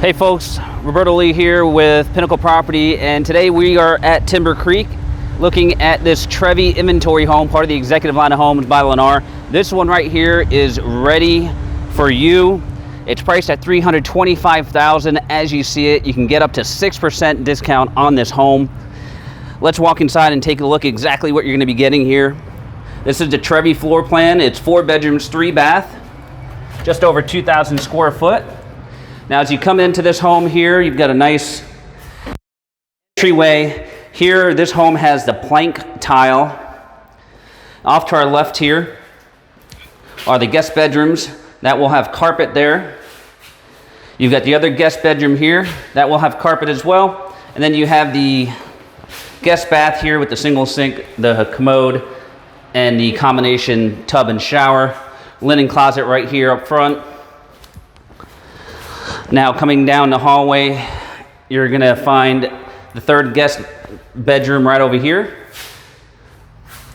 Hey folks, Roberto Lee here with Pinnacle Property, and today we are at Timber Creek looking at this Trevi inventory home, part of the executive line of homes by Lennars. This one right here is ready for you. It's priced at $325,000. As you see it, you can get up to 6% discount on this home. Let's walk inside and take a look exactly what you're going to be getting here. This is the Trevi floor plan. It's 4 bedrooms, 3 bath, just over 2,000 square foot. Now, as you come into this home here, you've got a nice entryway. Here, this home has the plank tile. Off to our left here are the guest bedrooms. That will have carpet there. You've got the other guest bedroom here. That will have carpet as well. And then you have the guest bath here with the single sink, the commode, and the combination tub and shower. Linen closet right here up front. Now, coming down the hallway, you're going to find the third guest bedroom right over here.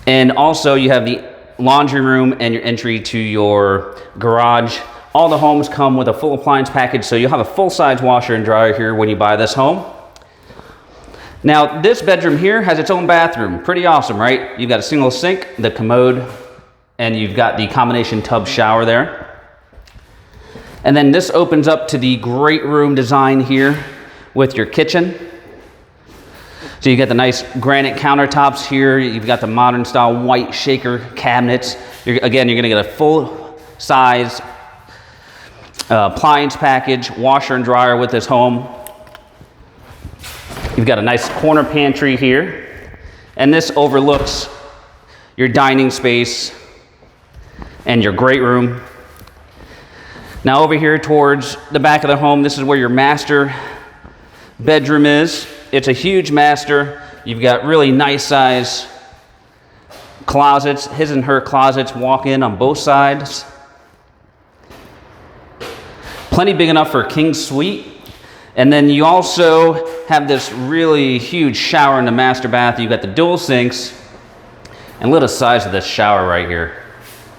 And also you have the laundry room and your entry to your garage. All the homes come with a full appliance package, so you'll have a full-size washer and dryer here when you buy this home. Now, this bedroom here has its own bathroom. Pretty awesome, right? You've got a single sink, the commode, and you've got the combination tub shower there. And then this opens up to the great room design here with your kitchen. So you got the nice granite countertops here. You've got the modern style white shaker cabinets. Again, you're gonna get a full size appliance package, washer and dryer with this home. You've got a nice corner pantry here. And this overlooks your dining space and your great room. Now over here towards the back of the home, this is where your master bedroom is. It's a huge master. You've got really nice size closets, his and her closets, walk in on both sides. Plenty big enough for a king suite. And then you also have this really huge shower in the master bath. You've got the dual sinks, and look at the size of this shower right here.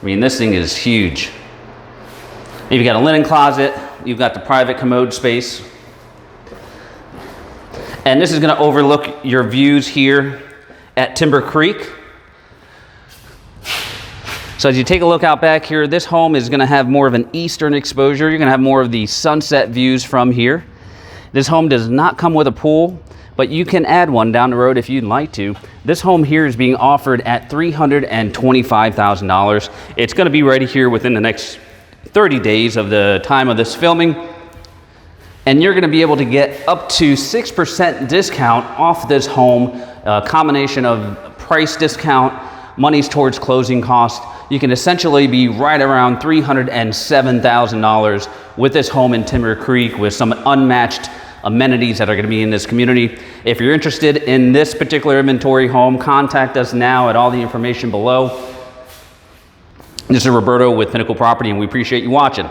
I mean, this thing is huge. You've got a linen closet, you've got the private commode space. And this is going to overlook your views here at Timber Creek. So as you take a look out back here, this home is going to have more of an eastern exposure. You're going to have more of the sunset views from here. This home does not come with a pool, but you can add one down the road if you'd like to. This home here is being offered at $325,000. It's going to be ready here within the next 30 days of the time of this filming, and you're going to be able to get up to 6% discount off this home, a combination of price discount, monies towards closing costs. You can essentially be right around $307,000 with this home in Timber Creek with some unmatched amenities that are going to be in this community. If you're interested in this particular inventory home, contact us now at all the information below. This is Roberto with Pinnacle Property, and we appreciate you watching.